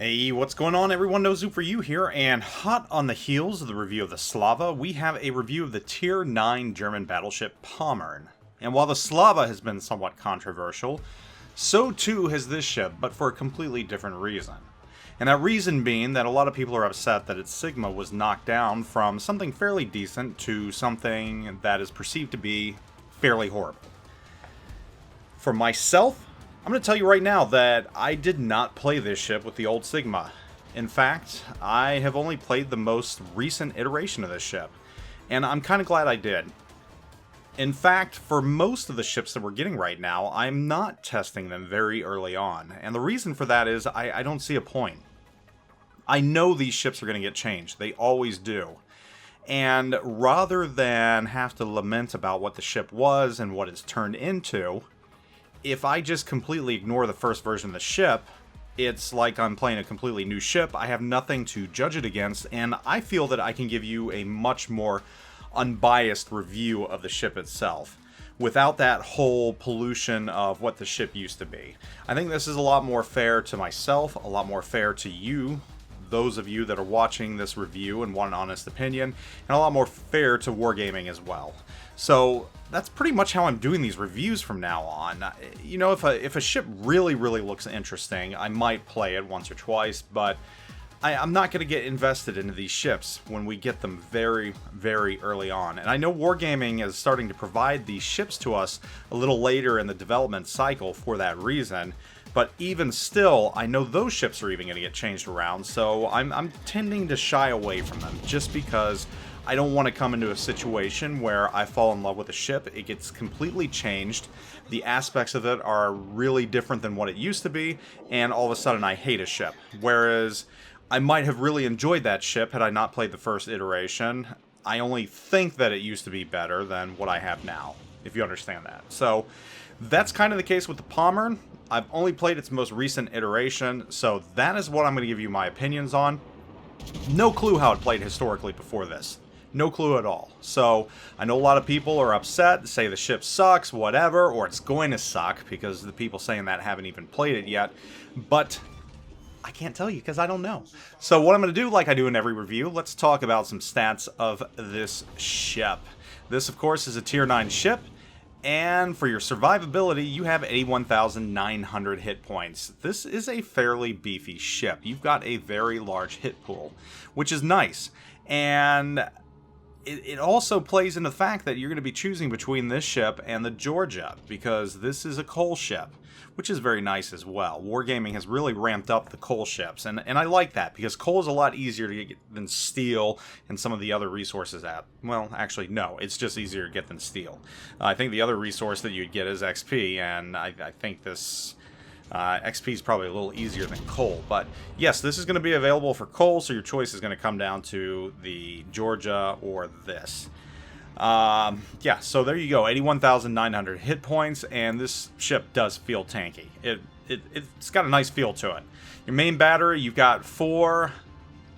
Hey, what's going on everyone? NoZoupForYou here, and hot on the heels of the review of the Slava, we have a review of the Tier 9 German battleship Pommern. And while the Slava has been somewhat controversial, so too has this ship, but for a completely different reason. And that reason being that a lot of people are upset that its Sigma was knocked down from something fairly decent to something that is perceived to be fairly horrible. For myself, I'm going to tell you right now that I did not play this ship with the old Sigma. In fact, I have only played the most recent iteration of this ship, and I'm kind of glad I did. In fact, for most of the ships that we're getting right now, I'm not testing them very early on, and the reason for that is I don't see a point. I know these ships are going to get changed. They always do. And rather than have to lament about what the ship was and what it's turned into, if I just completely ignore the first version of the ship, it's like I'm playing a completely new ship. I have nothing to judge it against, and I feel that I can give you a much more unbiased review of the ship itself, without that whole pollution of what the ship used to be. I think this is a lot more fair to myself, a lot more fair to you, those of you that are watching this review and want an honest opinion, and a lot more fair to wargaming as well. So that's pretty much how I'm doing these reviews from now on. You know, if a ship really looks interesting, I might play it once or twice, but I'm not going to get invested into these ships when we get them very early on. And I know wargaming is starting to provide these ships to us a little later in the development cycle for that reason. But even still, I know those ships are even going to get changed around, so I'm tending to shy away from them, just because I don't want to come into a situation where I fall in love with a ship, it gets completely changed, the aspects of it are really different than what it used to be, and all of a sudden I hate a ship. Whereas I might have really enjoyed that ship had I not played the first iteration. I only think that it used to be better than what I have now, if you understand that. So that's kind of the case with the Pommern. I've only played its most recent iteration, so that is what I'm going to give you my opinions on. No clue how it played historically before this. No clue at all. So I know a lot of people are upset, say the ship sucks, whatever, or it's going to suck, because the people saying that haven't even played it yet. But I can't tell you because I don't know. So what I'm going to do, like I do in every review, let's talk about some stats of this ship. This, of course, is a Tier 9 ship. And for your survivability, you have 81,900 hit points. This is a fairly beefy ship. You've got a very large hit pool, which is nice. And it also plays into the fact that you're going to be choosing between this ship and the Georgia, because this is a coal ship, which is very nice as well. Wargaming has really ramped up the coal ships, and I like that, because coal is a lot easier to get than steel and some of the other resources at. Well, actually, no, it's just easier to get than steel. I think the other resource that you'd get is XP, and I think this XP is probably a little easier than coal. But yes, this is going to be available for coal, so your choice is going to come down to the Georgia or this. Yeah, so there you go, 81,900 hit points, and this ship does feel tanky. It's got a nice feel to it. Your main battery, you've got 4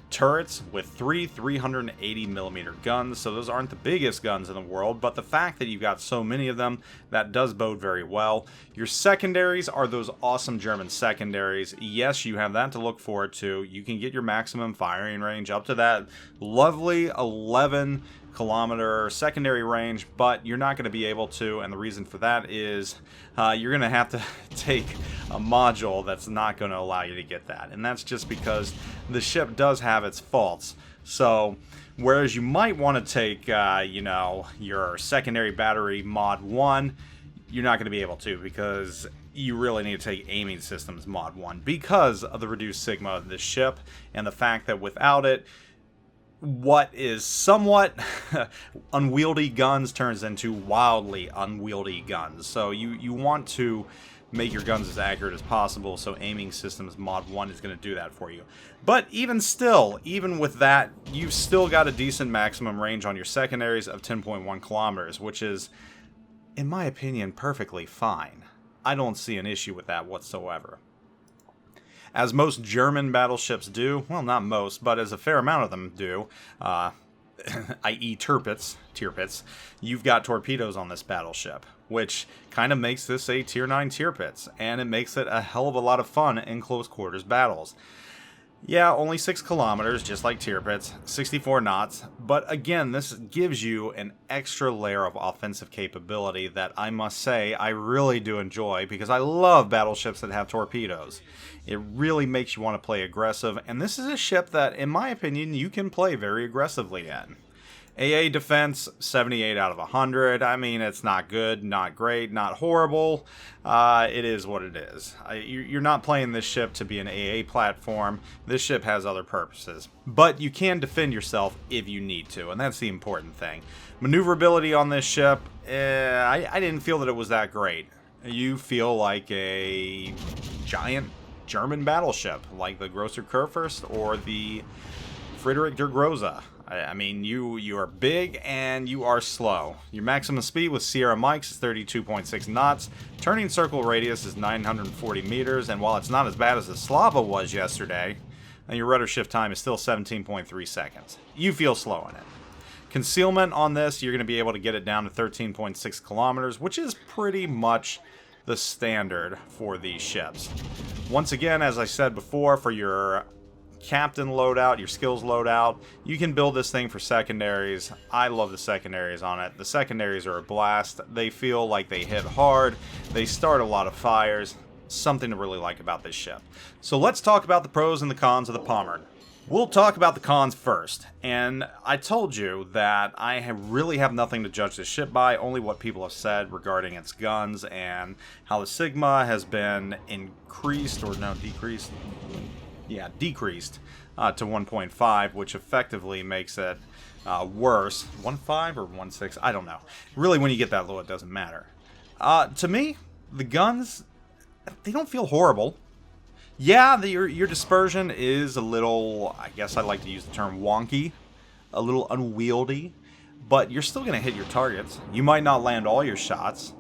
turrets with 3 380mm guns, so those aren't the biggest guns in the world, but the fact that you've got so many of them, that does bode very well. Your secondaries are those awesome German secondaries. Yes, you have that to look forward to. You can get your maximum firing range up to that lovely 11-kilometer secondary range, but you're not going to be able to, and the reason for that is you're going to have to take a module that's not going to allow you to get that, and that's just because the ship does have its faults. So whereas you might want to take you know, your secondary battery mod 1, you're not going to be able to, because you really need to take aiming systems mod 1 because of the reduced sigma of this ship, and the fact that without it, what is somewhat unwieldy guns turns into wildly unwieldy guns. So you want to make your guns as accurate as possible, so aiming systems mod 1 is going to do that for you. But even still, even with that, you've still got a decent maximum range on your secondaries of 10.1 kilometers, which is, in my opinion, perfectly fine. I don't see an issue with that whatsoever. As most German battleships do, well, not most, but as a fair amount of them do, i.e. Tirpitz, you've got torpedoes on this battleship, which kind of makes this a Tier 9 Tirpitz, and it makes it a hell of a lot of fun in close quarters battles. Yeah, only 6 kilometers, just like Tirpitz, 64 knots, but again, this gives you an extra layer of offensive capability that I must say I really do enjoy because I love battleships that have torpedoes. It really makes you want to play aggressive, and this is a ship that, in my opinion, you can play very aggressively in. AA defense, 78 out of 100. I mean, it's not good, not great, not horrible. It is what it is. You're not playing this ship to be an AA platform. This ship has other purposes. But you can defend yourself if you need to, and that's the important thing. Maneuverability on this ship, I didn't feel that it was that great. You feel like a giant German battleship, like the Grosser Kurfürst or the Friedrich der Grosse. I mean, you are big and you are slow. Your maximum speed with Sierra Mikes is 32.6 knots. Turning circle radius is 940 meters. And while it's not as bad as the Slava was yesterday, your rudder shift time is still 17.3 seconds. You feel slow in it. Concealment on this, you're going to be able to get it down to 13.6 kilometers, which is pretty much the standard for these ships. Once again, as I said before, for your captain loadout, your skills loadout, you can build this thing for secondaries. I love the secondaries on it. The secondaries are a blast. They feel like they hit hard. They start a lot of fires. Something to really like about this ship. So let's talk about the pros and the cons of the Pommern. We'll talk about the cons first, and I told you that I really have nothing to judge this ship by, only what people have said regarding its guns and how the Sigma has been increased, or no, decreased. Yeah, decreased to 1.5, which effectively makes it worse. 1.5 or 1.6? I don't know. Really, when you get that low, it doesn't matter. To me, the guns, they don't feel horrible. Yeah, your dispersion is a little, I guess I like to use the term wonky, a little unwieldy, but you're still going to hit your targets. You might not land all your shots,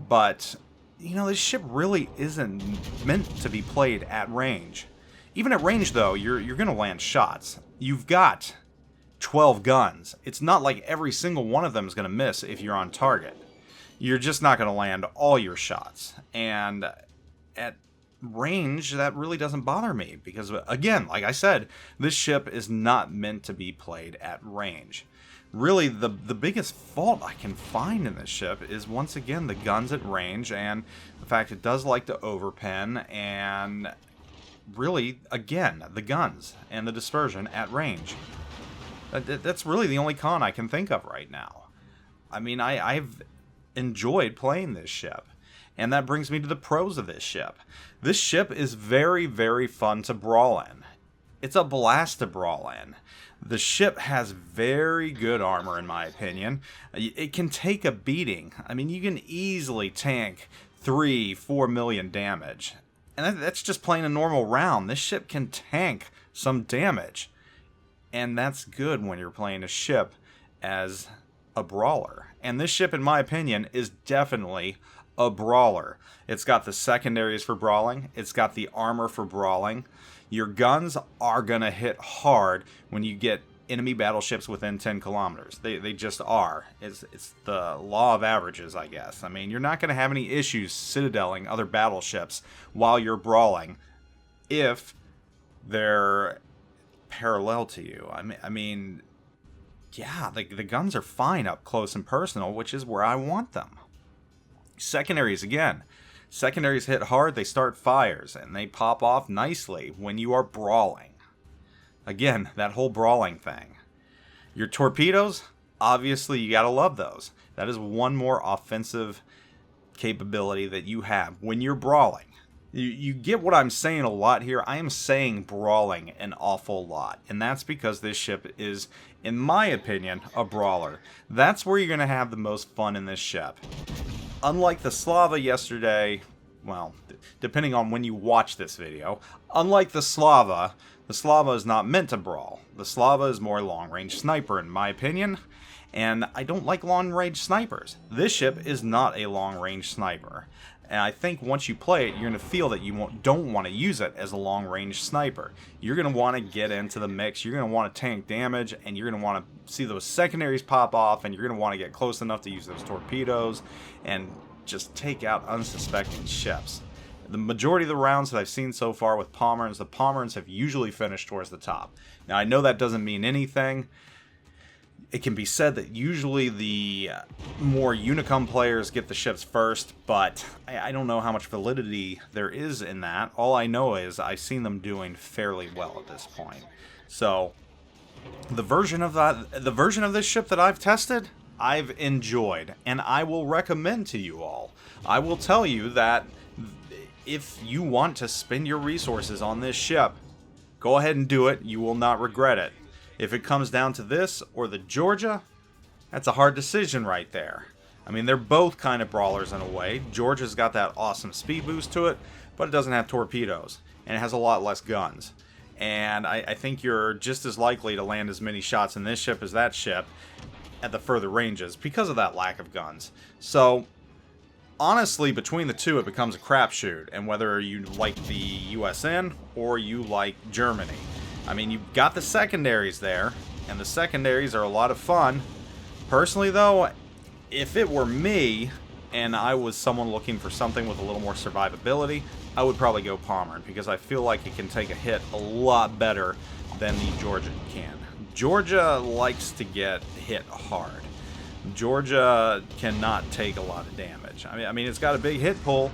but, you know, this ship really isn't meant to be played at range. Even at range, though, you're going to land shots. You've got 12 guns. It's not like every single one of them is going to miss if you're on target. You're just not going to land all your shots. And at range, that really doesn't bother me. Because, again, like I said, this ship is not meant to be played at range. Really, the biggest fault I can find in this ship is, once again, the guns at range. And the fact it does like to overpen, and really, again, the guns and the dispersion at range. That's really the only con I can think of right now. I mean, I've enjoyed playing this ship. And that brings me to the pros of this ship. This ship is very, very fun to brawl in. It's a blast to brawl in. The ship has very good armor, in my opinion. It can take a beating. I mean, you can easily tank 3-4 million damage. And that's just playing a normal round. This ship can tank some damage. And that's good when you're playing a ship as a brawler. And this ship, in my opinion, is definitely a brawler. It's got the secondaries for brawling. It's got the armor for brawling. Your guns are going to hit hard when you get enemy battleships within 10 kilometers. They just are. It's the law of averages, I guess. I mean, you're not going to have any issues citadeling other battleships while you're brawling if they're parallel to you. I mean, yeah, the guns are fine up close and personal, which is where I want them. Secondaries, again. Secondaries hit hard, they start fires, and they pop off nicely when you are brawling. Again, that whole brawling thing. Your torpedoes, obviously you gotta love those. That is one more offensive capability that you have when you're brawling. You get what I'm saying a lot here. I am saying brawling an awful lot. And that's because this ship is, in my opinion, a brawler. That's where you're going to have the most fun in this ship. Unlike the Slava yesterday, well, depending on when you watch this video, unlike the Slava is not meant to brawl. The Slava is more long-range sniper, in my opinion. And I don't like long-range snipers. This ship is not a long-range sniper. And I think once you play it, you're going to feel that you don't want to use it as a long-range sniper. You're going to want to get into the mix. You're going to want to tank damage, and you're going to want to see those secondaries pop off, and you're going to want to get close enough to use those torpedoes and just take out unsuspecting ships. The majority of the rounds that I've seen so far with Pommerns, the Pommerns have usually finished towards the top. Now, I know that doesn't mean anything. It can be said that usually the more Unicum players get the ships first, but I don't know how much validity there is in that. All I know is I've seen them doing fairly well at this point. So, the version of this ship that I've tested, I've enjoyed, and I will recommend to you all. I will tell you that if you want to spend your resources on this ship, go ahead and do it. You will not regret it. If it comes down to this or the Georgia, that's a hard decision right there. I mean, they're both kind of brawlers in a way. Georgia's got that awesome speed boost to it, but it doesn't have torpedoes, and it has a lot less guns. And I think you're just as likely to land as many shots in this ship as that ship at the further ranges because of that lack of guns. So, honestly, between the two, it becomes a crapshoot, and whether you like the USN or you like Germany. I mean, you've got the secondaries there, and the secondaries are a lot of fun. Personally, though, if it were me, and I was someone looking for something with a little more survivability, I would probably go Pommern, because I feel like it can take a hit a lot better than the Georgia can. Georgia likes to get hit hard. Georgia cannot take a lot of damage. I mean, it's got a big hit pull,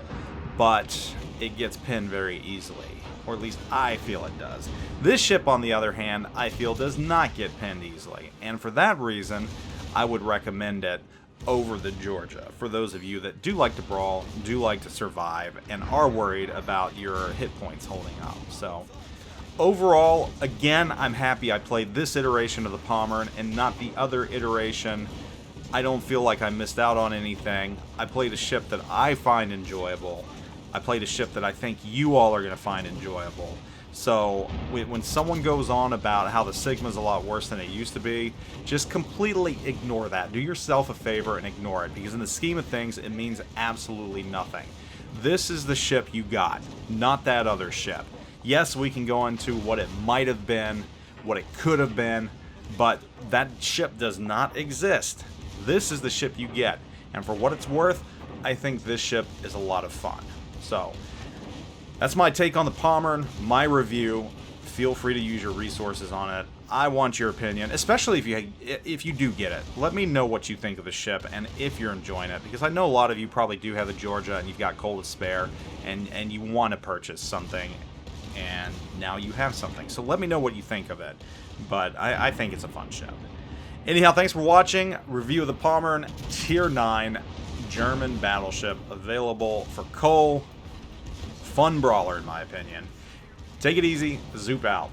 but it gets pinned very easily. Or at least I feel it does. This ship, on the other hand, I feel does not get pinned easily. And for that reason, I would recommend it over the Georgia. For those of you that do like to brawl, do like to survive, and are worried about your hit points holding up. So, overall, again, I'm happy I played this iteration of the Pommern and not the other iteration. I don't feel like I missed out on anything. I played a ship that I find enjoyable. I played a ship that I think you all are going to find enjoyable. So, when someone goes on about how the Sigma's a lot worse than it used to be, just completely ignore that. Do yourself a favor and ignore it, because in the scheme of things, it means absolutely nothing. This is the ship you got, not that other ship. Yes, we can go into what it might have been, what it could have been, but that ship does not exist. This is the ship you get, and for what it's worth, I think this ship is a lot of fun. So, that's my take on the Pommern, my review. Feel free to use your resources on it. I want your opinion, especially if you do get it. Let me know what you think of the ship and if you're enjoying it, because I know a lot of you probably do have the Georgia and you've got coal to spare, and you want to purchase something, and now you have something. So let me know what you think of it, but I think it's a fun ship. Anyhow, thanks for watching. Review of the Pommern, Tier 9 German battleship, available for coal. Fun brawler, in my opinion. Take it easy. Zoop out.